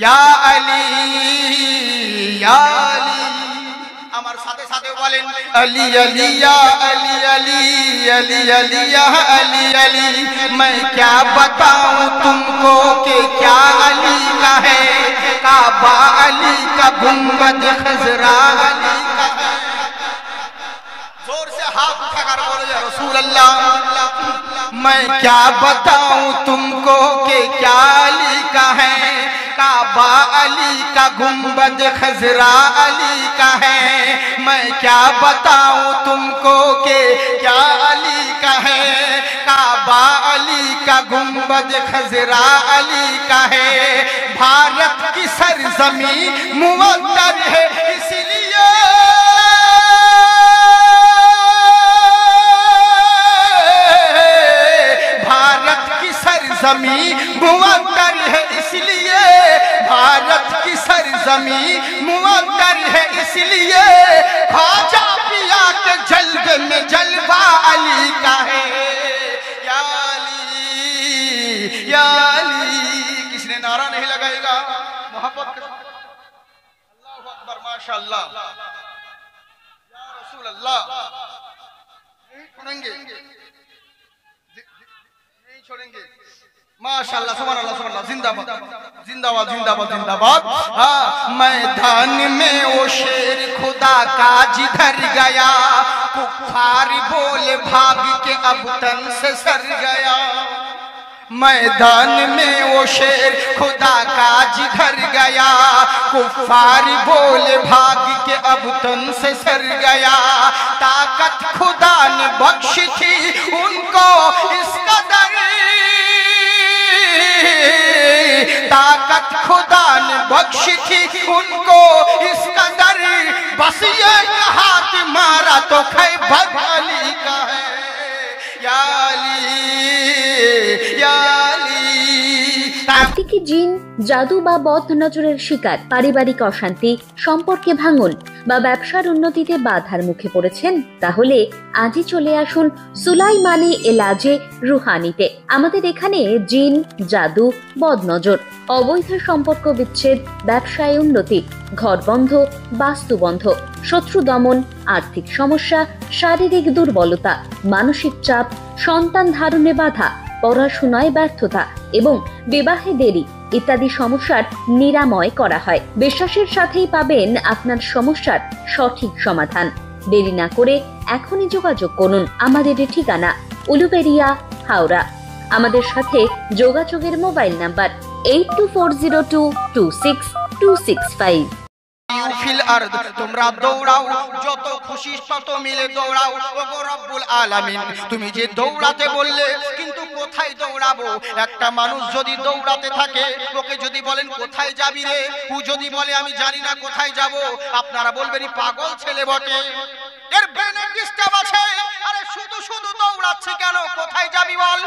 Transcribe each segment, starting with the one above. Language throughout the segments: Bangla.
ইয়া আলী ইয়া আলী। আমার সাথে সাথে বলেন अली अली या अली अली अली अली या अली अली। मैं क्या बताऊं तुमको कि क्या अली का है, काबा अली का गुंबद खजरा अली का है। जोर से हाथ उठाकर बोलो या रसूल अल्लाह। मैं क्या बताऊं तुमको कि क्या अली का है, काबा अली का गुंबद खजरा अली का है। मैं क्या बताऊं तुमको कि क्या अली का है, काबा अली का गुंबद खजरा अली का है। भारत की सरजमी मुवत्तर है इसलिए, भारत की सरजमी मुवत्तर है इसलिए, भारत की सरजमी मुवत्तर है इसलिए। ख्वाजा पिया के जलवे में जलवा अली का है। या अली या अली। किसने नारा नहीं लगाएगा मोहब्बत के साथ? अल्लाहु अकबर माशाअल्लाह या रसूल अल्लाह। नहीं छोड़ेंगे नहीं छोड़ेंगे माशाअल्लाह सुभानअल्लाह सुभानअल्लाह। जिंदाबाद जिंदाबाद जिंदाबाद जिंदाबाद। हाँ मैदान में वो शेर खुदा का जिधर गया, कुफार बोले भाग के अब तन से सर गया। मैदान में वो शेर खुदा का जिधर गया, कुफार बोले भाग के अब तन से सर गया। ताकत खुदा ने बख्शी थी उनको इस कदर, ताकत खुदा ने बख्शी थी उनको इस कदर। बस ये हाथ मारा तो खैबर अली का है। या अली या अली। আপনি কি জিন, জাদু বা বদ নজরের শিকার, পারিবারিক অশান্তি, সম্পর্কে ভাঙন বা ব্যবসার উন্নতিতে বাধার মুখে পড়েছেন? তাহলে আজই চলে আসুন সুলাইমানি এলাজে রুহানিতে। আমাদের এখানে জিন, জাদু, বদনজর, অবৈধ সম্পর্ক বিচ্ছেদ, ব্যবসায় উন্নতি, ঘর বন্ধ, বাস্তু বন্ধ, শত্রু দমন, আর্থিক সমস্যা, শারীরিক দুর্বলতা, মানসিক চাপ, সন্তান ধারণে বাধা, পড়াশোনায় ব্যর্থতা এবং বিবাহে দেরি ইত্যাদি সমস্যার নিরাময় করা হয়। বিশ্বাসের সাথেই পাবেন আপনার সমস্যার সঠিক সমাধান। দেরি না করে এখনই যোগাযোগ করুন। আমাদের ঠিকানা উলুবেড়িয়া, হাওড়া। আমাদের সাথে যোগাযোগের মোবাইল নাম্বার 8240226265। তোমরা দৌড়াও যত খুশি তত মিলে দৌড়াও। ওগো রব্বুল আলামিন তুমি যে দৌড়াতে বললে, কিন্তু কোথায় দৌড়াবো? একটা মানুষ যদি দৌড়াতে থাকে, ওকে যদি বলেন কোথায় যাবি রে, ও যদি বলে আমি জানি না কোথায় যাব, আপনারা বলবেন পাগল ছেলে বটে, এর ব্রেনে ডিস্টার্ব আছে। আরে শুধু শুধু দৌড়াচ্ছে কেন? কোথায় যাবি বল?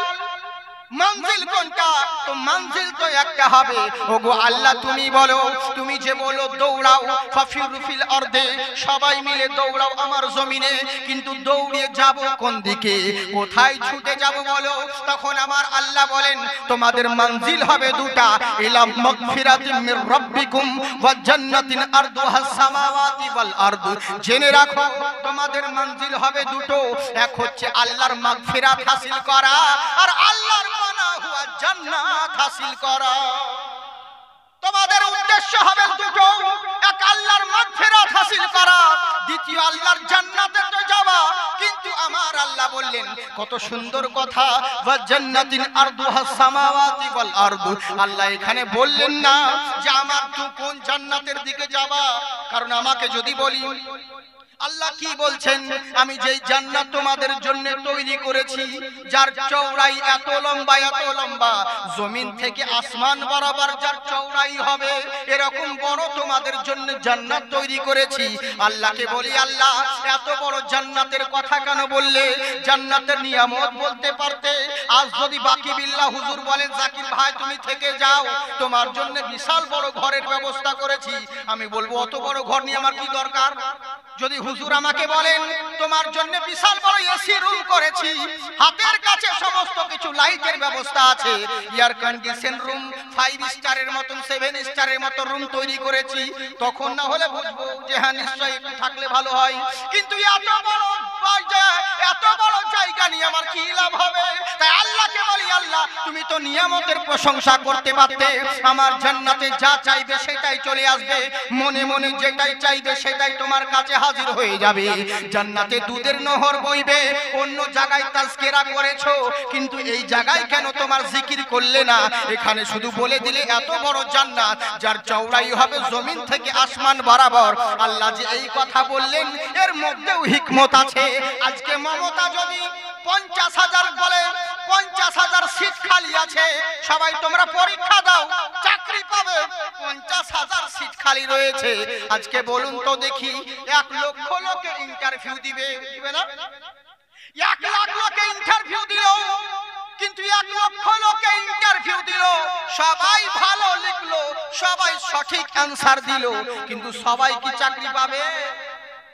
मंजिल কোনটা? তো मंजिल তো একটা হবে। ওগো আল্লাহ তুমি বলো, তুমি যে বলো দৌড়াও, ফাফিরু ফিল আরদে, সবাই মিলে দৌড়াও আমার জমিনে, কিন্তু দৌড়িয়ে যাব কোন দিকে? কোথায় ছুটে যাব বলো? তখন আমার আল্লাহ বলেন তোমাদের मंजिल হবে দুটা, ইলা মাগফিরাতিন মির রাব্বিকুম ওয়া জান্নাতিন আরদুহাস সামাওয়াতি ওয়াল আরদ। জেনে রাখো তোমাদের मंजिल হবে দুটো, এক হচ্ছে আল্লাহর মাগফিরাত হাসিল করা, আর আল্লাহর মানা হুয়া জান্নাত হাসিল করা। তোমাদের উদ্দেশ্য হবে দুটো, এক আল্লাহর মাগফিরাত হাসিল করা, দ্বিতীয় আল্লাহর জান্নাতে তো যাওয়া। কিন্তু আমার আল্লাহ বললেন কত সুন্দর কথা, ওয়া জান্নাতিন আরদুহাস সামাওয়াতি ওয়াল আরদ। আল্লাহ এখানে বললেন না যে আমার তুই কোন জান্নাতের দিকে যাবা, কারণ আমাকে যদি বলি আল্লাহ কি বলছেন, আমি যেই জান্নাত তোমাদের জন্য তৈরি করেছি, যার চওড়াই এত লম্বা, জমিন থেকে আসমান বরাবর যার চওড়াই হবে, এরকম বড় তোমাদের জন্য জান্নাত তৈরি করেছি। আল্লাহকে বলি আল্লাহ এত বড় জান্নাতের কথা কেন বললে? জান্নাতের নিয়ামত বলতে পারতে। আজ যদি বাকি বিল্লাহ হুজুর বলেন জাকির ভাই তুমি থেকে যাও, তোমার জন্য বিশাল বড় ঘরের ব্যবস্থা করেছি, আমি বলবো অত বড় ঘর নিয়ে আমার কি দরকার? যদি হুজুর আমাকে বলেন তোমার জন্য বিশাল বড় এসি রুম করেছি, হাতের কাছে সমস্ত কিছু লাইটের ব্যবস্থা আছে, এয়ার কন্ডিশন রুম 5 স্টারের মতন 7 স্টারের মতো রুম তৈরি করেছি, তখন না হলে বুঝবো যে হ্যাঁ নিশ্চয়ই একটু থাকলে ভালো হয়। কিন্তু এত বড় জায়গা নিয়ে আমার কি লাভ হবে? তাই আল্লাহকে বলি, আল্লাহ তুমি তো নিয়ামতের প্রশংসা করতে পারতে, আমার জান্নাতে যা চাইবে সেটাই চলে আসবে, মনে মনে যেটাই চাইবে সেটাই তোমার কাছে হাজির হয়ে যাবে। জান্নাতে দুধের নহর বইবে, অন্য জায়গায় তাজকিরা করেছো, কিন্তু এই জায়গায় কেন তোমার জিকির করলে না? এখানে শুধু বলে দিলে এত বড় জান্নাত যার চওড়াই হবে জমিন থেকে আসমান বরাবর। আল্লাহ যে এই কথা বললেন এর মধ্যেও হিকমত আছে। আজকে মমতা যদি 50,000 বলে, 50,000 সিট খালি আছে, সবাই তোমরা পরীক্ষা দাও, চাকরি পাবে, 50,000 সিট খালি রয়েছে। আজকে বলুন তো দেখি, 1 লক্ষ লোকে ইন্টারভিউ দিবে না? 1 লাখ লোকে ইন্টারভিউ দিল, কিন্তু 1 লক্ষ লোকে ইন্টারভিউ দিল, সবাই ভালো লিখলো, সবাই সঠিক অ্যানসার দিল, কিন্তু সবাই কি চাকরি পাবে?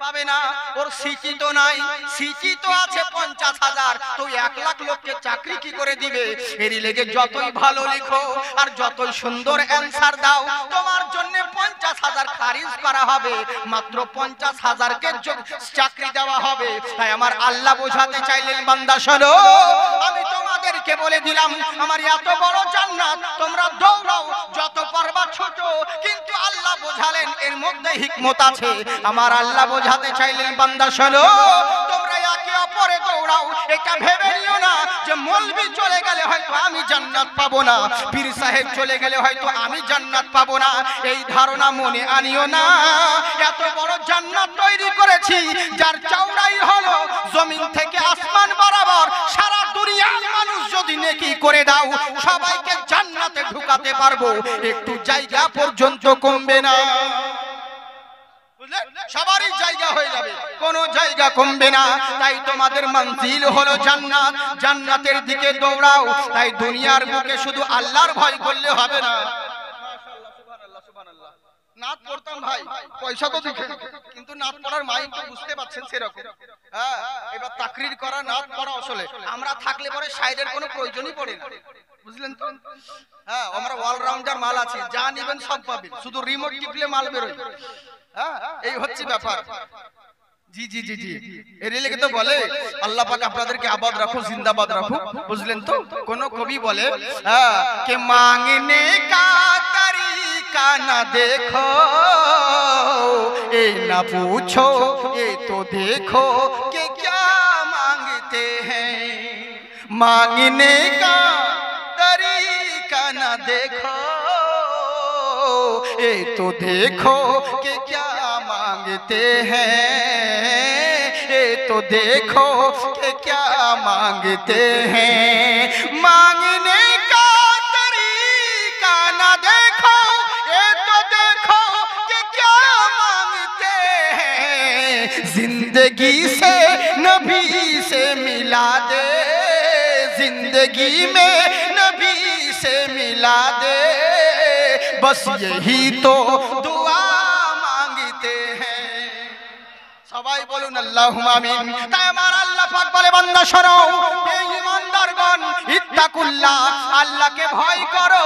পাবে না। ওর সিটি তো নাই, সিটি তো আছে 50,000, তো 1 লাখ লোককে চাকরি কি করে দিবে? এরই লেগে যতই ভালো লিখো আর যতই সুন্দর অ্যানসার দাও, তোমার জন্য 50,000 খারিজ করা হবে, মাত্র 50,000 কে চাকরি দেওয়া হবে। তাই আমার আল্লাহ বোঝাতে চাইলেন, বান্দা শোনো, আমি তোমাদেরকে বলে দিলাম আমার এত বড় জান্নাত, তোমরা দৌড়াও, যত পারবা ছোট, কিন্তু আল্লাহ বোঝালেন এর মধ্যে হিকমত আছে। আমার আল্লাহ বোঝাতে চাইলেন, বান্দা শোনো, তোমরা একে অপরে দৌড়াও, এটা ভেবে নিও না যে মৌলবি চলে গেলে হয়তো আমি জান্নাত পাবো না, পীর সাহেব চলে গেলে হয়তো আমি জান্নাত পাবো না, এই ধারণা মনে আনিও না। এত বড় জান্নাত তৈরি করেছি যার চওড়াই হলো জমিন থেকে আসমান বরাবর। সারা দুনিয়ার মানুষ যদি নেকি করে দাও, সবাইকে জান্নাতে ঢুকাতে পারবো, একটু জায়গা পর্যন্ত কমবে না, সবারই জায়গা হয়ে যাবে, কোনো জায়গা কমবে না। তাই তোমাদের মঞ্জিল হলো জান্নাত, জান্নাতের দিকে দৌড়াও। তাই দুনিয়ার বুকে শুধু আল্লাহর ভয় করলে হবে না। নাত পড়তাম ভাই, পয়সা তো দিকে, কিন্তু নাত পড়ার মাইন্ড তো বুঝতে পারছেন সেরকম। হ্যাঁ, এবার তাকরির করা, নাত পড়া আসলে আমরা থাকলে পরে সাইডের কোনো প্রয়োজনই পড়ে না, বুঝলেন তো? হ্যাঁ, আমরা অলরাউন্ডার মাল আছি, যা নেবেন সব পাবেন, শুধু রিমোট টিপলে মাল বেরোয়। হ্যাঁ, এই হচ্ছে ব্যাপার। জি জি জি জি, এর লেগে তো বলে আল্লাহ পাক আপনাদেরকে আবাদ রাখো, জিন্দাবাদ রাখো, বুঝলেন তো? কোন কবি বলে কে মাংনে কা তরিকা না দেখো, এ না पूछो ये तो देखो कि क्या मांगते हैं, मांगने का तरीका ना देखो, ये तो देखो कि क्या मांगते हैं, ये तो देखो कि क्या मांगते हैं, मांगने का तरीका ना देखो, ये तो देखो कि क्या मांगते हैं, जिंदगी से नबी से मिला दे, जिंदगी में नबी से मिला दे, बस यही तो दुआ मांगते हैं। সবাই বলুন আল্লাহুম্মা আমিন। তাই আমার আল্লাহ পাক বলে, বান্দা শোনো, এই ঈমানদারগণ, ইত্তাকুল্লাহ, আল্লাহকে ভয় করো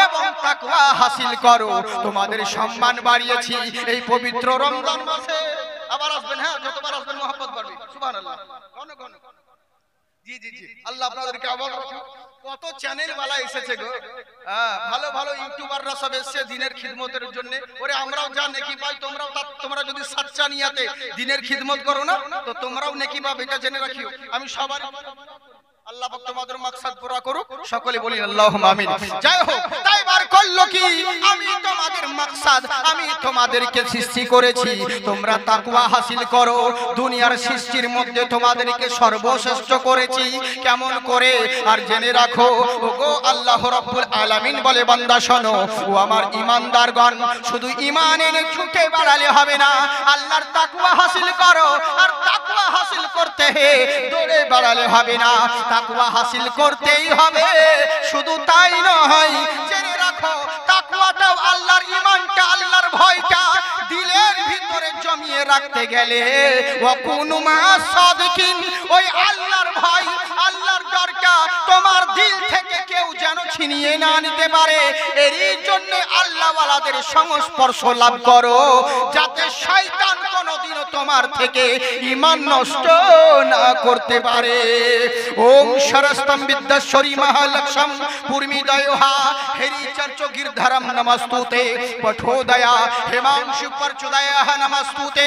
এবং তাকওয়া হাসিল করো। তোমাদের সম্মান বাড়িয়েছি এই পবিত্র রমজান মাসে। আবার আসবেন, হ্যাঁ, যতবার আসবেন মহব্বত বাড়বে। সুবহানাল্লাহ। ঘন ঘন। জি জি জি, আল্লাহ আপনাদেরকে আবাদ রাখুন। কত চ্যানেল वाला এসেছে গো, ভালো ভালো ইউটিউবাররা সব এসেছে দিনের খিদমতের জন্য। ওরে আমরাও যা নেকি পাই, তোমরা যদি সচ্চা নিয়াতে দিনের খিদমত করো না, তো তোমরাও নেকি পাবে, এটা জেনে রাখিও। আমি সবার আল্লাহ পাক তোমাদের মাকসাদ পুরা করুক, সকলে বলি আল্লাহুম্মা আমিন। জয় হোক। তাই বার করলো কি, আমি তোমাদের মাকসাদ, আমি তোমাদেরকে সৃষ্টি করেছি, তোমরা তাকওয়া হাসিল করো। দুনিয়ার সৃষ্টির মধ্যে তোমাদেরকে সর্বশ্রেষ্ঠ করেছি, কেমন করে? আর জেনে রাখো, ওগো আল্লাহ রাব্বুল আলামিন বলে, বান্দা শোনো, ও আমার ঈমানদারগণ, শুধু ঈমান এনে ছুটে বেড়ালে হবে না, আল্লাহর তাকওয়া হাসিল করো। আর তাকওয়া হাসিল করতে দৌড়ে বেড়ালে হবে না, তাকওয়া হাসিল করতেই হবে। শুধু তাই নয়, জেনে রাখো, তাকওয়াটাও আল্লাহর, ঈমানটা, আল্লাহর ভয়টা দিলের ভিতরে জমিয়ে রাখতে গেলে ওয়াকুনু মা'আস সাদিকিন, ওই আল্লাহর ভয় আল্লাহর ডরটা তোমার দিল থেকে কেউ যেন ছিনিয়ে না নিতে পারে, এরই জন্য আল্লাহওয়ালাদের সংস্পর্শ লাভ করো, যাতে শয়তান কোনোদিনও তোমার থেকে ঈমান নষ্ট না করতে পারে। ওম সরস্তম বিদ্যাশ্বরী মহালক্ষ্মী পূর্মিদয়োহা হেরি চর্চ গিরধরম নমস্তুতে পঠোদয়া হেমাংশু পরচোদয়াহ নমস্তুতে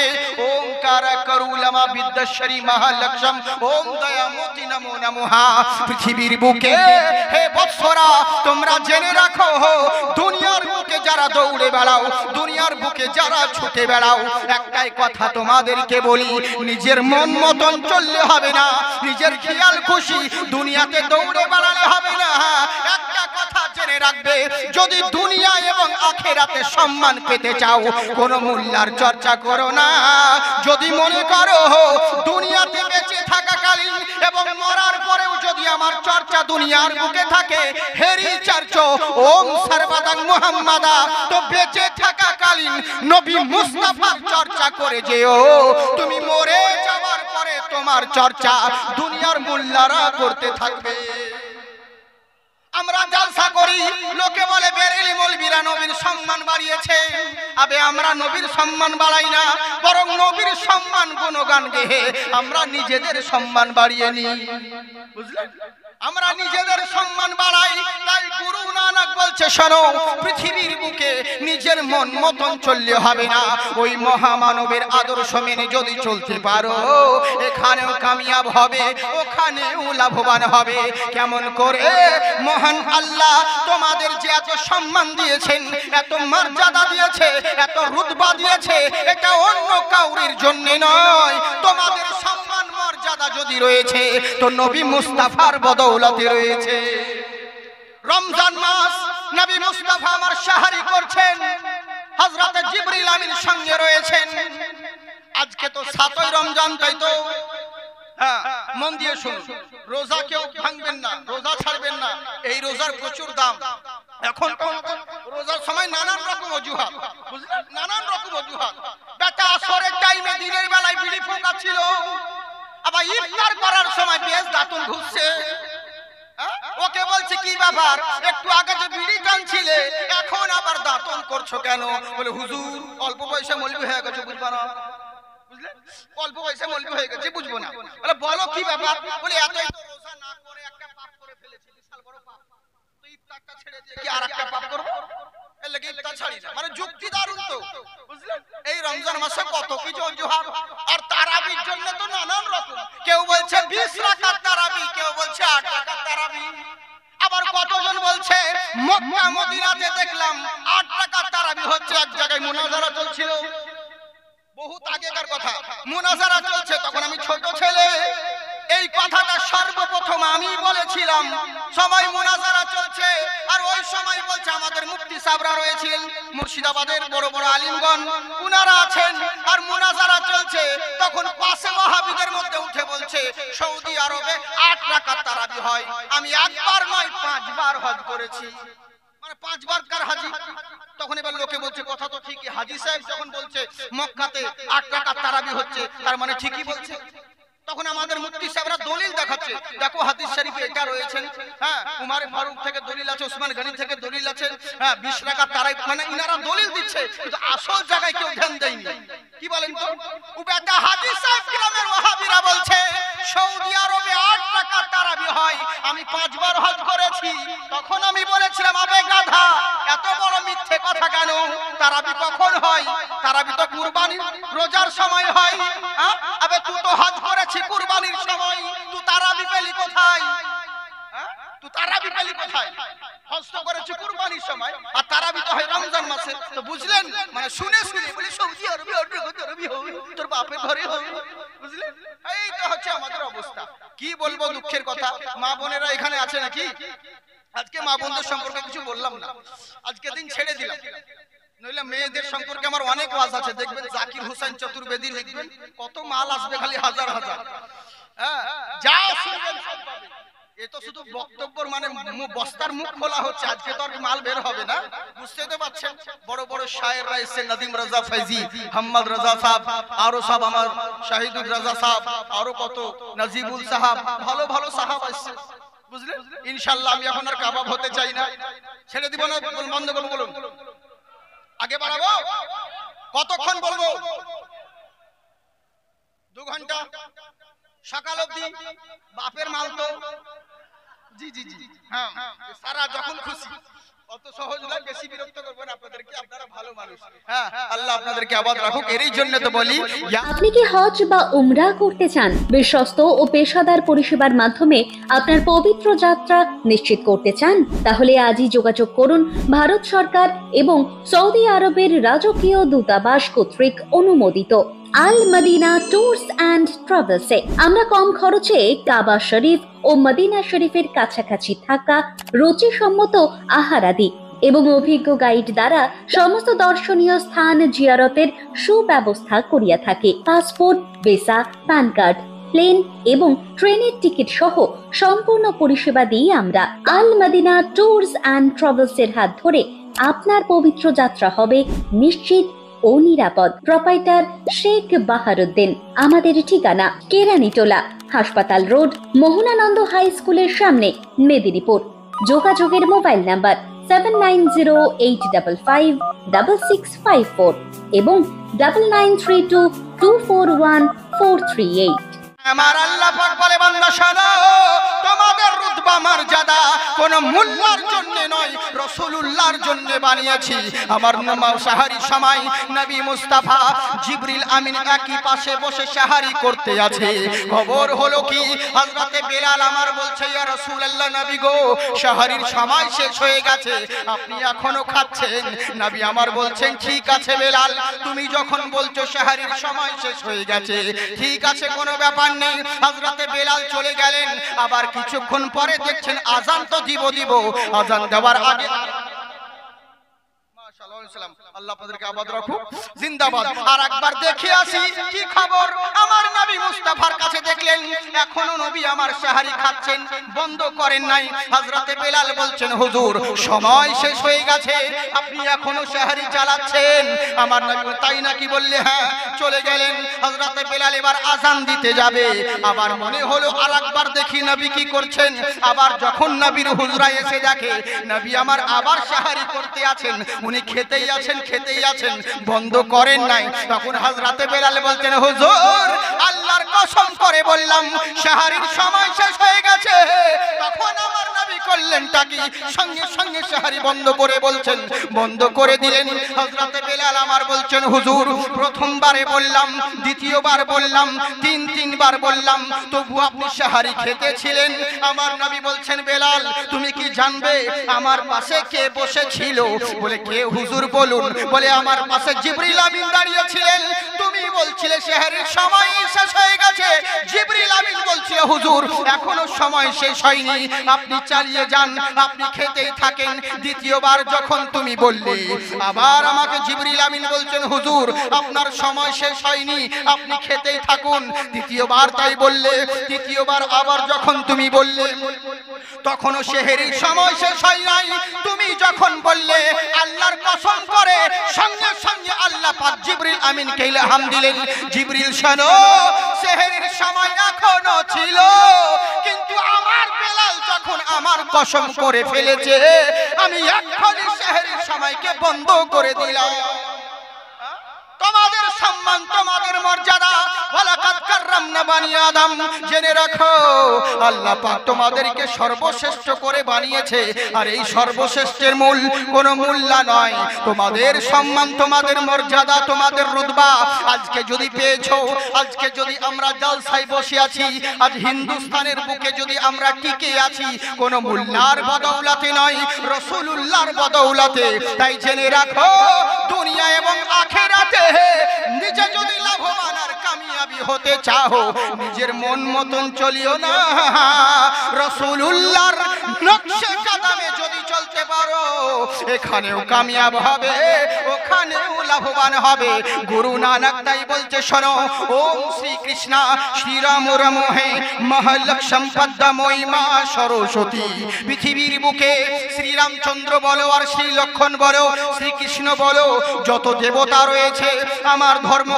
ওমকার করুলমা বিদ্যাশ্বরী মহালক্ষ্মী ওম দয়ামতি নমো নমঃ। পৃথিবীর বুকে হে বৎসরা তোমরা জেনে রাখো, দুনিয়ার বুকে যারা দৌড়ে বেড়াও, দুনিয়ার বুকে যারা ছুটে বেড়াও, একটাই কথা তোমাদেরকে বলি, নিজের মন মতন চললে হবে না, নিজের খেয়াল খুশি দুনিয়াতে দৌড়ে বেড়ালে হবে না। একটা কথা জেনে রাখবে, যদি দুনিয়া এবং আখিরাতে সম্মান পেতে চাও, কোনো মোল্লার চর্চা করো না। যদি মনে করো দুনিয়াতে বেঁচে থাকাকালীন এবং মরার পরেও যদি আমার চর্চা দুনিয়ার বুকে থাকে, হেরি চর্চ ওম সর্বদাং মুহাম্মাদা, তো বেঁচে থাকাকালীন নবী মুস্তাফার চর্চা করে যেও, তুমি মরে যাওয়ার পরে তোমার চর্চা দুনিয়ার মোল্লারা করতে থাকবে। আমরা জলসা করি, লোকে বলে বেরেলি মৌলবীরা নবীর সম্মান বাড়িয়েছে। আবে আমরা নবীর সম্মান বাড়াই না, বরং নবীর সম্মান গুণগান গেয়ে আমরা নিজেদের সম্মান বাড়িয়ে নিই, বুঝলেন? আমরা নিজেদের সম্মান বাড়াই। তাই গুরু নানক বলছে, শোনো, পৃথিবীর বুকে নিজের মন মতন চললে হবে না, ওই মহামানবের আদর্শ মেনে যদি চলতে পারো, এখানেও কামিয়াব হবে, ওখানেও লাভবান হবে। কেমন করে? মহান আল্লাহ তোমাদের যে এত সম্মান দিয়েছেন, এত মর্যাদা দিয়েছে, এত রুতবা দিয়েছে, এটা অন্য কাউরির জন্য নয়। তোমাদের সম্মান মর্যাদা যদি রয়েছে তো নবী মুস্তাফার বদৌলতে রয়েছে। রমজান মাস নবী মুস্তাফা আমার শাহরি করছেন, হযরত জিবরিল আমিন সঙ্গে রয়েছেন। আজকে তো 7ই রমজান, তাই তো? হ্যাঁ, মন দিয়ে শুনুন, রোজা কেউ ভাঙবেন না, রোজা ছাড়বেন না, এই রোজার প্রচুর দাম। এখন তো রোজার সময় নানান রকম অজুহাত, বুঝলেন? নানান রকম অজুহাত। বেটা আসরের টাইমে দিনের বেলায় বিড়ি ফুঁকাচ্ছিল, আবার ইফতার করার সময় পেঁয়াজ দাঁতুন ঘুরছে। ওকে বলছে কি ব্যাপার, একটু আগে যে বিড়ি টানছিলে এখন আবার দাঁতন করছো কেন? বলে হুজুর অল্প পয়সা মৌলবি হয়ে গেছে, বুঝবা না, বুঝলেন? অল্প পয়সা মৌলবি হয়ে গেছে, বুঝবো না। বলে বলো কি ব্যাপার? বলে এতই তো রোজা না করে একটা পাপ করে ফেলেছি, বিশাল বড় পাপ, তো ইফতারটা ছেড়ে দিয়ে কি আরেকটা পাপ করব? এর লাগি ইফতার ছাড়ি না। মানে যুক্তি দারুণ তো, বুঝলেন? এই রমজান মাসে কত কিছু অজুহাত। আর তারাবির জন্য তো নানান রকম, কেউ বলছে 20 রাকাত তারাবি, কেউ বলছে 8 রাকাত তারাবি। আবার কতজন বলছে মক্কা মদিনাতে দেখলাম 8 রাকাত তারাবি হচ্ছে। এক জায়গায় মুনাজারা চলছিল, বহুত আগেকার কথা, মুনাজারা চলছে, তখন আমি ছোট ছেলে। এই কথাটা সর্বপ্রথম আমি বলেছিলাম। সময় মুনাজারা চলছে, আর ওই সময় বলছে আমাদের মুফতি সাহেবরা রয়েছেন, মুর্শিদাবাদের বড় বড় আলিমগণ উনারা আছেন, আর মুনাজারা চলছে। তখন পাশে ওয়াহাবিদের মধ্যে উঠে বলছে সৌদি আরবে 8 রাকাত তারাবি হয়। আমি একবার নয় 5 বার হজ করেছি, মানে 5 বার কার হাজি। তখন এবার লোকে বলছে কথা তো ঠিকই, হাজি সাহেব যখন বলছে মক্কাতে 8 রাকাত তারাবি হচ্ছে, তার মানে ঠিকই বলছে। তখন আমাদের মুফতি সাহেবরা দলিল দেখাচ্ছে, দেখো হাদিস শরীফে এটা রয়েছে, হ্যাঁ, উমর ফারুক থেকে দলিল আছে, ওসমান গনি থেকে দলিল আছে, হ্যাঁ, 20 রাকাত তারাবি, মানে ইনারা দলিল দিচ্ছে, কিন্তু আসল জায়গায় কেউ ধ্যান দেয়নি। কি বলেন তো? উবেদা হাদিস সাহেব গ্রামের ওয়াহাবিরা বলছে সৌদি আরবে 8 রাকাত তারাবি হয়, আমি 5 বার হজ করেছি। তখন আমি বলেছিলাম আবে গাধা, এত বড় মিথ্যে কথা কেন? তারাবি কখন হয়? তারাবি তো কুরবানি রোজার সময় হয়। আবে তুই তো হজ করেছিস কুরবানির সময়, তুই তারাবি পেলি কোথায়? তুই তারাবি পেলি কোথায়? হজ তো করেছিস কুরবানির সময়, আর তারাবি তো হয় রমজান মাসে। তো বুঝলেন, মানে শুনে শুনে বলি সৌদি আরবে আরবি হবে, তোর বাপের ঘরে হবে, বুঝলেন? এই তো হচ্ছে আমাদের অবস্থা। কি বলবো দুঃখের কথা, মা বোনেরা এখানে আছে নাকি? আজকে মা বোনদের সম্পর্কে কিছু বললাম না, আজকে দিন ছেড়ে দিলাম। নইলে মেয়েদের সম্পর্কে আমার অনেক ওয়াজ আছে, দেখবেন জাকির হোসেন চতুর্বেদী লিখবেন, কত মাল আসবে খালি হাজার হাজার। হ্যাঁ, যা শুনবেন সব পাবেন। এ তো শুধু বক্তব্যর মানে বস্তার মুখ খোলা হচ্ছে, আজকে তো আর মাল বের হবে না, বুঝতে তো পারছেন। বড় বড় শায়েররা এসেছেন, নদীম রাজা ফৈজি, হাম্মদ রাজা সাহেব, আরো সব আমার শাহিদুর রাজা সাহেব, আরো কত নাজিবুল সাহেব, ভালো ভালো সাহেব আসছে, বুঝলেন। ইনশাআল্লাহ আমি এখন আর কাবাব হতে চাই না, ছেড়ে দিব না, বন্ধ করবো, বলুন আগে বাড়াবো, কতক্ষণ বলবো? 2 ঘন্টা সকাল অবধি, বাপের মাল তো। জি জি জি, হ্যাঁ সারা যখন খুশি, অত সহজ নয়, বেশি বিরক্ত করবেন আপনাদেরকে, আপনারা ভালো মানুষ। হ্যাঁ, আল্লাহ আপনাদেরকে আবাদ রাখুক। এরই জন্য তো বলি, আপনি কি হজ বা উমরা করতে চান? বিশ্বস্ত ও পেশাদার পরিষেবার মাধ্যমে আপনার পবিত্র যাত্রা নিশ্চিত করতে চান? তাহলে আজই যোগাযোগ করুন ভারত সরকার এবং সৌদি আরবের রাজকীয় দূতাবাস কর্তৃক অনুমোদিত আল মদিনা ট্যুরস অ্যান্ড ট্রাভেলসে। আমরা কম খরচে কাবা শরীফ ও মদিনা শরীফের কাছাকাছি থাকা রুচিসম্মত আহারাদি এবং অভিজ্ঞ গাইড দ্বারা সমস্ত দর্শনীয় স্থান জিয়ারতের সুব্যবস্থা করিয়া থাকে। Passport, visa, PAN card, plane এবং ট্রেনের টিকিট সহ সম্পূর্ণ পরিষেবা দিই আমরা। Al Madina tours and travels এর হাত ধরে আপনার পবিত্র যাত্রা হবে নিশ্চিত ও নিরাপদ। প্রোপাইটার শেখ বাহারুদ্দিন। আমাদের ঠিকানা কেরানীটোলা, হাসপাতাল রোড, মোহনানন্দ হাই স্কুলের সামনে, মেদিনীপুর। যোগাযোগের মোবাইল নাম্বার 7908556654 এবং 9932241438। আমার আল্লাহ পাক বলে, বান্দা শোনো, তোমাদের রুতবা মর্যাদা কোন মোল্লার জন্য নয়, রাসূলুল্লাহর জন্য বানিয়েছি। আমার নামাজ সাহারি সময় নবী মুস্তাফা জিবরিল আমিন একই পাশে বসে সাহারি করতে আছে। খবর হলো কি, হযরতে বেলাল আমার বলছে, ইয়া রাসূলুল্লাহ, নবী গো, সাহারির সময় শেষ হয়ে গেছে, আপনি এখনো খাচ্ছেন। নবী আমার বলছেন, ঠিক আছে বেলাল, তুমি যখন বলছো সাহারির সময় শেষ হয়ে গেছে, ঠিক আছে, কোনো ব্যাপার নেই। হযরতে বেলাল চলে গেলেন। আবার কিছুক্ষণ পরে দেখছেন আজান তো দিব, আজান দেওয়ার আগে আল্লাহ আপনাদেরকে আবাদ রাখুক, জিন্দাবাদ। আর একবার দেখে আসি কি খবর। আমার নবী মুস্তাফার কাছে দেখলেন এখনো নবী আমার সাহারি খাচ্ছেন, বন্ধ করেন নাই। হযরতে বেলাল বলছেন, হুজুর সময় শেষ হয়ে গেছে, আপনি এখনো সাহারি চালাচ্ছেন। আমার নবী তাই নাকি বললে, হ্যাঁ। চলে গেলেন। হযরতে বেলাল এবার আজান দিতে যাবে, আবার মনে হলো আর একবার দেখি নবী কি করছেন। আবার যখন নবীর হুজরায় এসে দেখে নবী আমার আবার সাহারি করতে আছেন, উনি খেতেই আছেন, বন্ধ করেন নাই। তখন হযরতে বেলাল বলতেন, হুজুর আল্লাহর কসম করে বললাম সাহারির সময় শেষ হয়ে গেছে। তখন আমার নবী করলেনটা কি, সঙ্গে সঙ্গে সাহারি বন্ধ করে বলছেন, বন্ধ করে দিলেন। হযরতে বেলাল আমার বলছেন, হুজুর প্রথমবারে বললাম, দ্বিতীয়বার বললাম, তিনবার বললাম, তবু আপনি সাহারি খেতেছিলেন। আমার নবী বলছেন, বেলাল তুমি কি জানবে আমার পাশে কে বসেছিল? বলে, কে হুজুর বলুন। বলে, আমার পাশে জিবরিল আমিন দাঁড়িয়ে ছিলেন। তুমি বলছিলে সাহারির সময় শেষ হয়ে গেছে, জিবরিল আমিন বলছিল হুজুর এখনো সময় শেষ হয়নি, আপনি চালিয়ে যান, আপনি খেতেই থাকেন। দ্বিতীয়বার যখন তুমি বললে, আবার আমাকে জিবরিল আমিন বলছেন, হুজুর আপনার সময় শেষ হয়নি, আপনি খেতেই থাকুন। দ্বিতীয়বার তাই বললে, তৃতীয়বার আবার যখন তুমি বললে, তখনও সেহরির সময় শেষ হয় নাই। তুমি যখন বললে, আল্লাহর কসম করে সঙ্গে সঙ্গে আল্লাহ পাক জিবরিল আমিনকে ইলহাম দিলেন, জিবরিল শোনো, সেহরির সময় এখনো ছিল, কিন্তু আমার বেলাল যখন আমার কসম করে ফেলেছে, আমি এক্ষুনি সেহরির সময়কে বন্ধ করে দিলাম। তোমাদের সম্মান, তোমাদের মর্যাদা, ওয়ালাকাদ কাররামনা বানি আদম, জেনে রাখো আল্লাহ পাক তোমাদেরকে সর্বশ্রেষ্ঠ করে বানিয়েছে। আর এই সর্বশ্রেষ্ঠের মূল কোনো মূল্য নয়। তোমাদের সম্মান, তোমাদের মর্যাদা, তোমাদের রুতবা আজকে যদি পেয়েছো, আজকে যদি আমরা জলসায় বসে আছি, আজ হিন্দুস্তানের বুকে যদি আমরা টিকে আছি, কোনো মূল্যার বদৌলতে নয়, রাসূলুল্লাহর বদৌলতে। তাই জেনে রাখো, দুনিয়া এবং আখিরাতে নিজে যদি লাভবান আর কামিয়াবি হতে চাও, নিজের মন মতন চলিও না, রাসূলুল্লাহর নকশে কদমে যদি চলতে পারো, এখানেও কামিয়াব হবে, ওখানেও লাভবান হবে। গুরু নানক তাই বলছে শোনো, ওম শ্রীকৃষ্ণ শ্রীরাম রমহে মহালক্ষ্মী মা সরস্বতী। পৃথিবীর বুকে শ্রীরামচন্দ্র বলো আর শ্রী লক্ষণ বলো, শ্রীকৃষ্ণ বলো, যত দেবতা রয়েছে আমার ধর্ম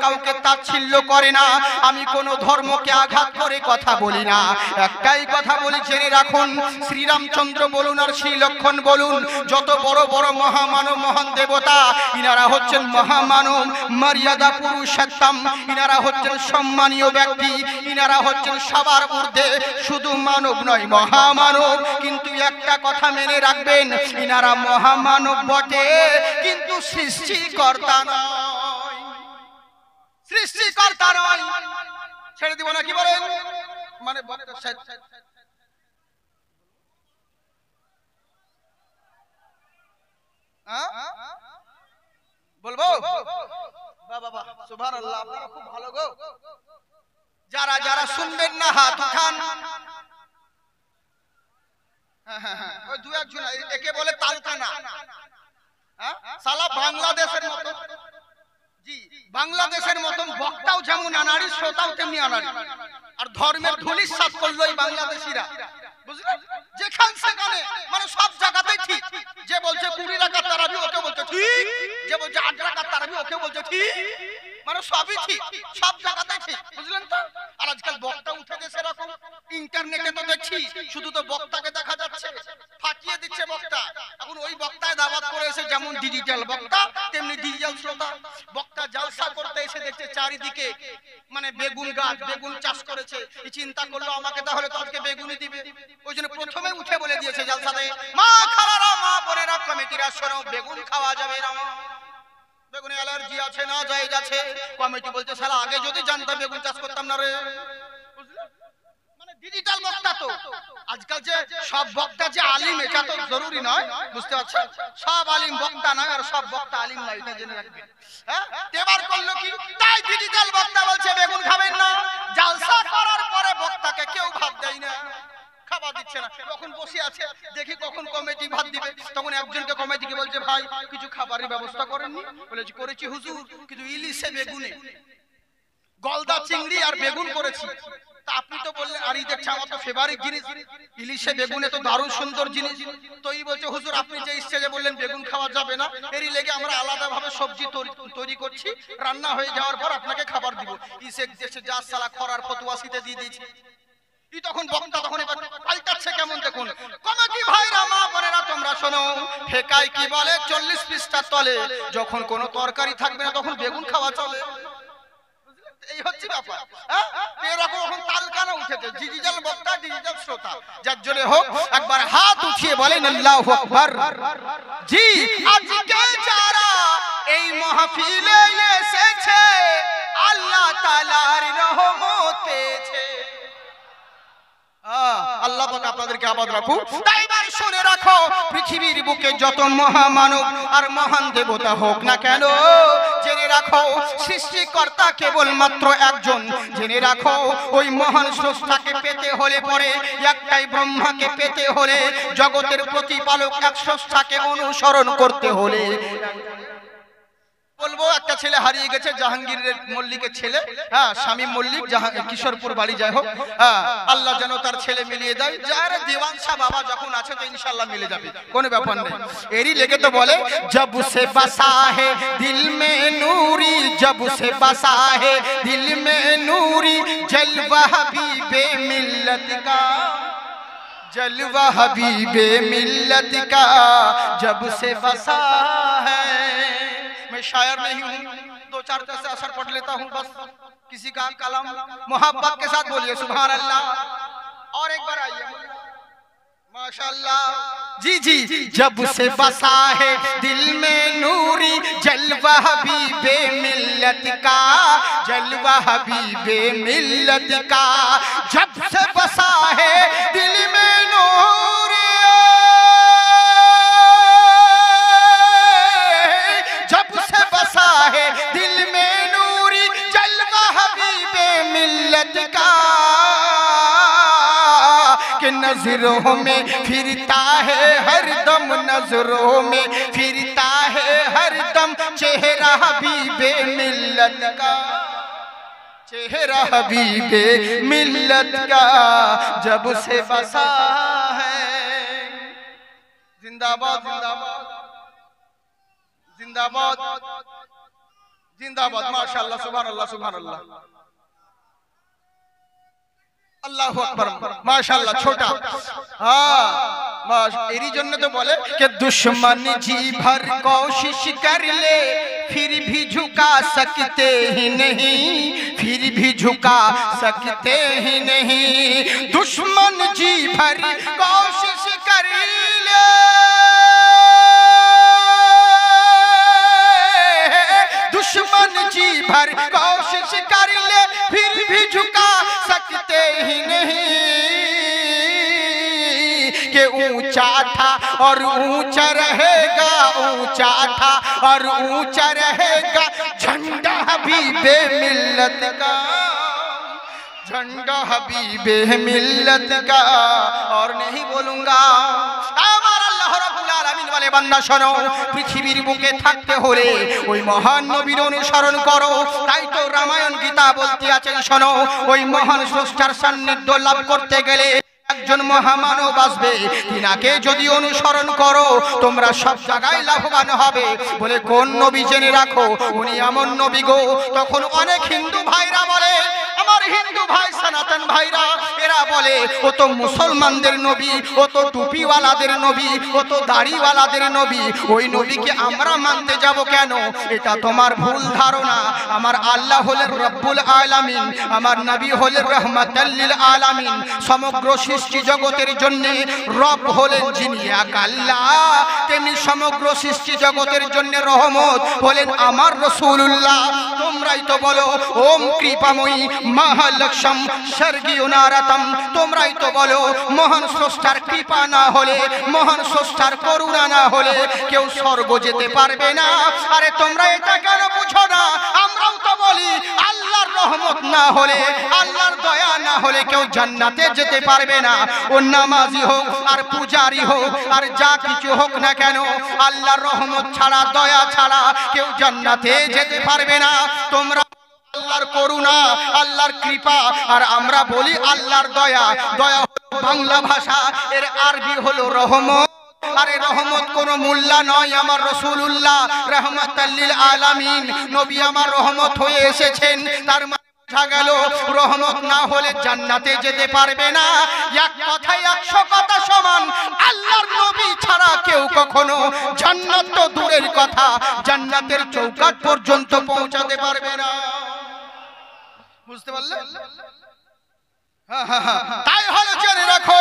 কাউকে তাচ্ছিল্য করে না। আমি কোন ধর্মকে আঘাত করে কথা বলি না। একটাই কথা বলি, জেনে রাখুন, শ্রীরামচন্দ্র বলুন আর শ্রী লক্ষণ বলুন, যত বড় বড় মহামানব মহান দেবতা, ইনারা হচ্ছেন মহামানব, মর্যাদা পুরুষোত্তম, ইনারা হচ্ছেন সম্মানীয় ব্যক্তি, ইনারা হচ্ছেন সবার ঊর্ধ্বে, শুধু মানব নয় মহামানব। কিন্তু একটা কথা মেনে রাখবেন, ইনারা মহামানব বটে কিন্তু সৃষ্টিকর্তা নয়, সৃষ্টিকর্তা নয়। ছেড়ে দিব না, কি বলেন? মানে বলবো বাবা সুবহানাল্লাহ, আপনারা খুব ভালো গো। যারা যারা শুনবেন না হাত উঠান। ওই দু একজন, একে বলে তালকানা। সালা বাংলাদেশের মতো, জি বাংলাদেশের মতন বক্তাও যেমন আনাড়ি, শ্রোতাও তেমনি আনাড়ি। আর ধর্মের ধুলিস সাত করলো এই বাংলাদেশিরা, বুঝলেন? যেখান সেখানে মানে সব জায়গাতেই ঠিক। যে বলছে 20 রাকাত তারাবি ওকে বলছে ঠিক, যে বলছে 8 রাকাত তারাবি ওকে বলছে ঠিক, মানে সবই ঠিক, সব জায়গাতেই ঠিক, বুঝলেন তো? আর আজকাল বক্তা উঠে গেছে এরকম, ইন্টারনেটে তো দেখছি শুধু তো বক্তাকে দেখা যাচ্ছে, ফাটিয়ে দিচ্ছে বক্তা। এখন ওই বক্তায় দাওয়াত করে এসে যেমন ডিজিটাল বক্তা তেমনি ডিজিটাল শ্রোতা। বক্তা জলসা করতে এসে দেখছে চারিদিকে মানে বেগুন গাছ, বেগুন চাষ করেছে। এই চিন্তা করলো আমাকে তাহলে তো আজকে বেগুনই দিবে। ওই জন্য প্রথমে উঠে বলে দিয়েছে জলসাতে, মা খালারা মা বোনেরা কমিটিরা শোনো, বেগুন খাওয়া যাবে না, বেগুনে অ্যালার্জি আছে, না যায় যাচ্ছে। কমিটি বলছে শালা আগে যদি জানতাম বেগুন চাষ করতাম না রে। মানে ডিজিটাল বক্তা তো আজকাল, যে সব বক্তা যে আলিম এটা তো জরুরি নয়, বুঝতে পারছেন? সব আলিম বক্তা নয় আর সব বক্তা আলিম নয়, এটা জেনে রাখবেন। হ্যাঁ, এবার করলো কি, তাই ডিজিটাল বক্তা বলছে বেগুন খাবেন না। জলসা করার পরে বক্তাকে কেউ ভাত দেয় না, খাবার দিচ্ছে না। তখন বসে আছে, দেখি কখন কমিটি ভাত দিবে। তখন একজনকে কমিটিকে বলছে, ভাই কিছু খাবারের ব্যবস্থা করেননি? বলেছি করেছি হুজুর, কিন্তু ইলিশে বেগুনে, গলদা চিংড়ি আর বেগুন করেছি। তা আপনি তো বললেন, আর এই দেখছে আমার তো ফেভারিট জিনিস ইলিশে বেগুনে, তো দারুণ সুন্দর জিনিস। তো এই বলছে হুজুর আপনি যে স্টেজে বললেন বেগুন খাওয়া যাবে না, এরই লেগে আমরা আলাদাভাবে সবজি তৈরি করছি, রান্না হয়ে যাওয়ার পর আপনাকে খাবার দিব। ইসে দেশে যা সালা খরার ফতোয়া শীতে দিয়ে দিয়েছি। তখন বক্তা তখন এবার পাল্টাচ্ছে কেমন দেখুন। কমিটি ভাইরা মা বোনেরা তোমরা শোনো, ফেকাই কি বলে 40 পৃষ্ঠা তলে যখন কোনো তরকারি থাকবে না তখন বেগুন খাওয়া চলে। এই হচ্ছে ব্যাপার। এরকম এখন তালকানা উঠেছে, ডিজিটাল বক্তা ডিজিটাল শ্রোতা। যার জন্য হোক একবার হাত উঠিয়ে বলেন আল্লাহু আকবার। জি আজকে যারা এই মাহফিলে এসেছে আল্লাহ তাআলার রহমত পেয়েছে। আল্লাহ পাক আপনাদেরকে আবাদ রাখুক। তাই এবার শুনে রাখো, পৃথিবীর বুকে যত মহামানব আর মহান দেবতা হোক না কেন, জেনে রাখো সৃষ্টিকর্তা কেবলমাত্র একজন। জেনে রাখো ওই মহান স্রষ্টাকে পেতে হলে পরে একটাই ব্রহ্মাকে পেতে হলে, জগতের প্রতিপালক এক স্রষ্টাকে অনুসরণ করতে হলে। বলবো একটা ছেলে হারিয়ে গেছে, জাহাঙ্গীরের মল্লিকের ছেলে, হ্যাঁ শামীম মল্লিক, কিশোরপুর বাড়ি, যাই হোক আল্লাহ যেন তার ছেলে মিলিয়ে দেয়। যার দেওয়ান শাহ বাবা যখন আছে তো ইনশাআল্লাহ মিলে যাবে, কোনো ব্যাপার নেই। এরই লেগে তো বলে জব সে বসা হে দিল মে নূরি, জব সে বসা হে দিল মে নূরি, জলওয়া হাবিবে মিল্লত কা, जलवा हबीबे मिल्लत का जब से बसा है। मैं शायर नहीं हूँ, 2-4 से असर पढ़ लेता हूँ बस। किसी का कलम मोहब्बत के साथ बोलिए सुभान अल्लाह। और एक बार आइए माशाअल्लाह। जी जी जब से बसा है दिल में नूरी, जलवा हबीबे मिल्लत का, जलवा हबीबे मिल्लत का, जब से बसा है दिल में नूरी, जब से बसा है दिल में नूरी, जलवा हबीबे मिल्लत का, कि नजरों में फिरता है हर दम, नजरों में फिरता है हर दम चेहरा हबीबे मिल्लत का, चेहरा हबीबे मिल्लत का जब से बसा है। जिंदाबाद जिंदाबाद जिंदाबाद जिंदाबाद, माशाअल्लाह, सुभान अल्लाह, सुभान अल्लाह, अल्लाहु আকবার, माशाअल्लाह। छोटा हाँ, एरी जन्नत तो बोले कि दुश्मन जी भर कोशिश कर ले फिर भी झुका सकते ही नहीं, फिर भी झुका सकते ही नहीं। दुश्मन जी भर कोशिश कर ले, दुश्मन जी भर कोशिश कर ले फिर भी झुका सकते ही नहीं। कि ऊंचा था और ऊंचा रहेगा, ऊंचा था और ऊंचा रहेगा झंडा हबीबे मिल्लत का, झंडा हबीबे मिल्लत का। और नहीं बोलूंगा। আমার আল্লাহ রাব্বুল আলামিন বলে, বান্দা শোনো, পৃথিবীর বুকে থাকতে হলে ওই মহান নবীর অনুসরণ করো। তাই তো রামায়ণ গীতা বলতে আছেন, শোনো, ওই মহান স্রষ্টার সান্নিধ্য লাভ করতে গেলে একজন মহামানব আসবে, তিনাকে যদি অনুসরণ করো তোমরা সব জায়গায় লাভবান হবে। বলে কোন নবী? জেনে রাখো উনি এমন নবী গো। তখন অনেক হিন্দু ভাইরা বলে, আমার হিন্দু ভাই সনাতন ভাইরা, এরা বলে ও তো মুসলমানদের নবী, ও তো টুপিওয়ালাদের নবী, ও তো দাড়িওয়ালাদের নবী, ওই নবীকে আমরা মানতে যাব কেন? এটা তোমার ভুল ধারণা। আমার আল্লাহ হলেন রব্বুল আলামিন, আমার নবী হলেন রহমাতাল লিল আলামিন। সমগ্র সৃষ্টি জগতের জন্য রব হলেন যিনি এক আল্লাহ, তেমনি সমগ্র সৃষ্টি জগতের জন্য রহমত হলেন আমার রাসূলুল্লাহ। তোমরাই তো বলো ওম কৃপাময়ী মহালক্ষ্ম স্বর্গীয় নারতম, তোমরাই তো বলো মহান স্রষ্টার কৃপা না হলে, মহান স্রষ্টার করুণা না হলে কেউ স্বর্গ যেতে পারবে না। আরে তোমরা এটা কেন বুঝো না? আমরাও তো বলি আল্লাহর রহমত না হলে, আল্লাহর দয়া না হলে কেউ জান্নাতে যেতে পারবে না। ও নামাজি হোক আর পূজারি হোক আর যা কিছু হোক না কেন, আল্লাহর রহমত ছাড়া, দয়া ছাড়া কেউ জান্নাতে যেতে পারবে না। তোমরা আল্লাহর করুণা, আল্লাহর কৃপা, আর আমরা বলি আল্লাহর দয়া। দয়া বাংলা ভাষা, এর আরবি হলো রহমত। আরে রহমত কোনো মূল্য নয়। আমার রাসূলুল্লাহ রাহমাতাল লিল আলামিন নবী আমার রহমত হয়ে এসেছেন, তার বোঝা গেল রহমত না হলে জান্নাতে যেতে পারবে না। এক কথায় 100 কথা সমান। আল্লাহর নবী ছাড়া কেউ কখনো জান্নাত তো দূরের কথা, জান্নাতের চৌকাঠ পর্যন্ত পৌঁছাতে পারবে না। বুঝতে পারলে? তাই হলো জেনে রাখো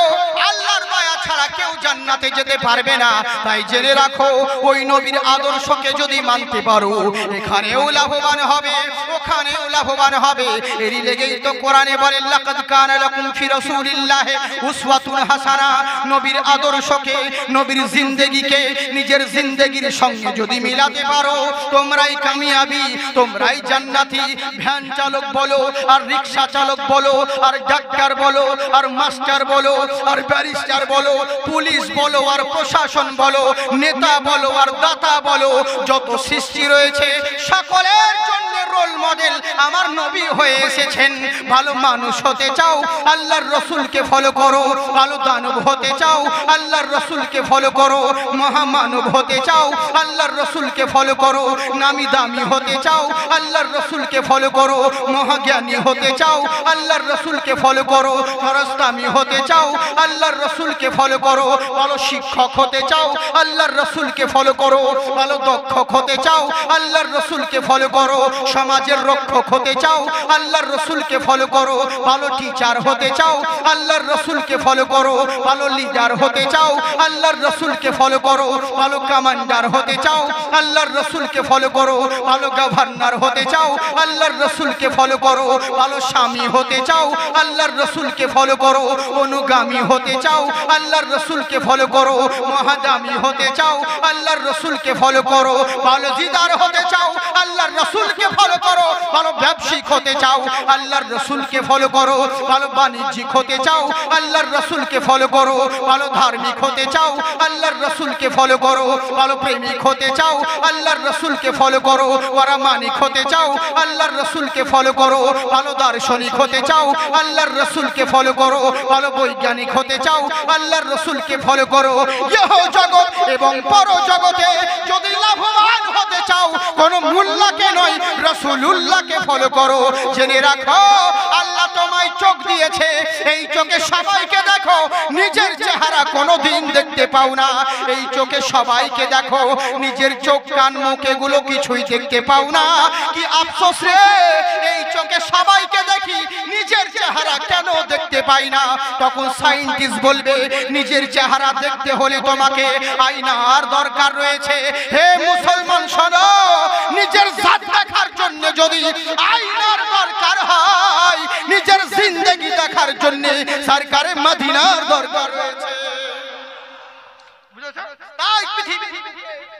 আল্লাহর দয়া ছাড়া কেউ জান্নাতে যেতে পারবে না। তাই জেনে রাখো ওই নবীর আদর্শকে যদি মানতে পারো, এখানেও লাভবান হবে, ওখানেও লাভবান হবে। এরই লেগেই তো কোরআনে বলে লাকাদ কানা লাকুম ফি রাসূলিল্লাহি উসওয়াতুন হাসানা। নবীর আদর্শকে, নবীর জিন্দেগিকে নিজের জিন্দেগির সঙ্গে যদি মিলাতে পারো, তোমরাই কামিয়াবি, তোমরাই জান্নাতি। ভ্যান চালক বলো আর রিকশা চালক বলো আর ডাক্তার বলো আর মাস্টার বলো আর ব্যারিস্টার বলো, পুলিশ বলো আর প্রশাসন বলো, নেতা বলো আর দাতা বলো, যত সৃষ্টি রয়েছে সকলের জন্য রোল মডেল আমার নবী হয়ে এসেছেন। ভালো মানুষ হতে চাও, আল্লাহর রাসূলকে ফলো করো। ভালো দানব হতে চাও, আল্লাহর রাসূলকে ফলো করো। মহামানব হতে চাও, আল্লাহর রাসূলকে ফলো করো। নামি দামি হতে চাও, আল্লাহর রাসূলকে ফলো করো। মহাজ্ঞানী হতে চাও, আল্লাহর রাসূলকে ফলো করো। ফরস্তামি হতে চাও, আল্লাহর রাসূলকে ফলো করো। ভালো শিক্ষক হতে চাও, আল্লাহর রাসূলকে ফলো করো। ভালো দক্ষক হতে চাও, আল্লাহর রাসূলকে ফলো করো। সমাজের রক্ষক হতে চাও, আল্লাহর রাসূলকে ফলো করো। ভালো টিচার হতে চাও, আল্লাহর রাসূলকে ফলো করো। ভালো লিডার হতে চাও, আল্লাহর রাসূলকে ফলো করো। ভালো কমান্ডার হতে চাও, আল্লাহর রাসূলকে ফলো করো। ভালো গভর্নর হতে চাও, আল্লাহর রাসূলকে ফলো করো। ভালো স্বামী হতে চাও, আল্লাহর রাসূলকে ফলো করো। অনুগামী হতে চাও, আল্লাহর রাসূলকে ফলো করো। মহাদামী হতে চাও, আল্লাহর রাসূলকে ফলো করো। ভালো জিদার হতে চাও, আল্লাহর রাসূলকে ফলো করো। ভালো ব্যবসায়িক হতে চাও আল্লাহর রাসূলকে ফলো করো, ভালো বাণিজ্যিক হতে চাও আল্লাহর রাসূলকে ফলো করো, ভালো ধার্মিক হতে চাও আল্লাহর রাসূলকে ফলো করো, ভালো প্রেমিক হতে চাও আল্লাহর রাসূলকে ফলো করো, পরামানিক হতে চাও আল্লাহর রাসূলকে ফলো করো, ভালো দার্শনিক হতে চাও আল্লাহর রাসূলকে ফলো করো, ভালো বৈজ্ঞানিক হতে চাও আল্লাহর রাসূলকে ফলো করো। ইহ জগৎ এবং পর জগতে যদি লাভবান হতে চাও কোন মোল্লাকে নয় রাসূলুল্লাহকে ফলো করো। জেনে রাখো আল্লাহ তোমায় চোখ দিয়েছে, এই চোখে সবাইকে দেখো, নিজের চেহারা কোনোদিন দেখতে পাও না। এই চোখে সবাইকে দেখো, নিজের চোখ কান মুখ এগুলো কিছুই দেখতে পাও না। কি আফসোস রে, এই চোখে সবাইকে দেখি, নিজের চেহারা কেন দেখতে পাই না? তখন সায়েন্টিস্ট বলবে নিজের চেহারা দেখতে হলে তোমাকে আয়নার দরকার রয়েছে। হে মুসলমান শোনো, নিজের জাত দেখার জন্য যদি আয়নার দরকার হয়, নিজের জিন্দেগি দেখার জন্য সরকারে মদিনার দরকার রয়েছে। তাই পৃথিবী,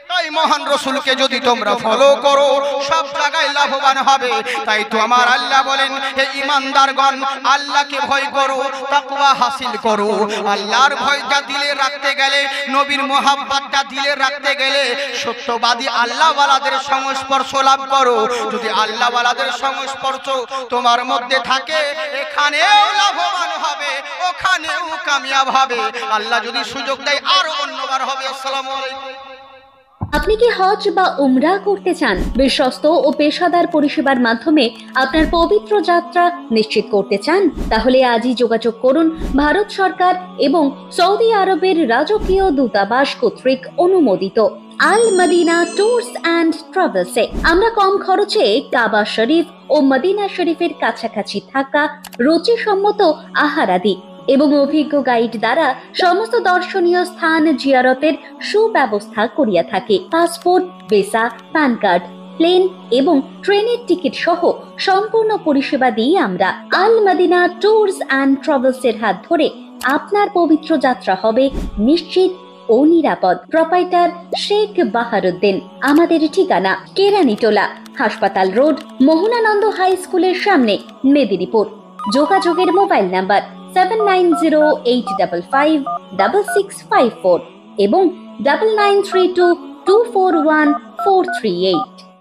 তাই মহান রাসূলকে যদি তোমরা ফলো করো সব জায়গায় লাভবান হবে। তাই তো আমার আল্লাহ বলেন, হে ঈমানদারগণ আল্লাহকে ভয় করো, তাকওয়া হাসিল করো। আল্লাহর ভয়টা দিলে রাখতে গেলে, নবীর মোহাব্বতটা দিলে রাখতে গেলে সত্যবাদী আল্লাহওয়ালাদের সংস্পর্শ লাভ করো। যদি আল্লাহওয়ালাদের সংস্পর্শ তোমার মধ্যে থাকে, এখানেও লাভবান হবে, ওখানেও কামিয়াব হবে। আল্লাহ যদি সুযোগ দেয় আরো অন্যবার হবে। আসসালামু আলাইকুম। আপনি কি হজ বা উমরা করতে চান? বিশ্বস্ত ও পেশাদার পরিষেবার মাধ্যমে আপনার পবিত্র যাত্রা নিশ্চিত করতে চান? তাহলে আজই যোগাযোগ করুন ভারত সরকার এবং সৌদি আরবের রাজকীয় দূতাবাস কর্তৃক অনুমোদিত আল মদিনা ট্যুরস অ্যান্ড ট্রাভেলসে। আমরা কম খরচে কাবা শরীফ ও মদিনা শরীফের কাছাকাছি থাকা রুচিসম্মত আহারাদি এবং অভিজ্ঞ গাইড দ্বারা সমস্ত দর্শনীয় স্থান জিয়ারতের সুব্যবস্থা করিয়া থাকে। Passport, visa, PAN card, plane এবং ট্রেনের টিকিট সহ সম্পূর্ণ পরিষেবা দিয়ে আমরা Al Madina tours and travels এর হাত ধরে আপনার পবিত্র যাত্রা হবে নিশ্চিত ও নিরাপদ। প্রোপাইটার শেখ বাহারুদ্দিন। আমাদের ঠিকানা কেরানীটোলা, হাসপাতাল রোড, মোহনানন্দ হাই স্কুলের সামনে, মেদিনীপুর। যোগাযোগের মোবাইল নাম্বার 7908556654 এবং 9932241438।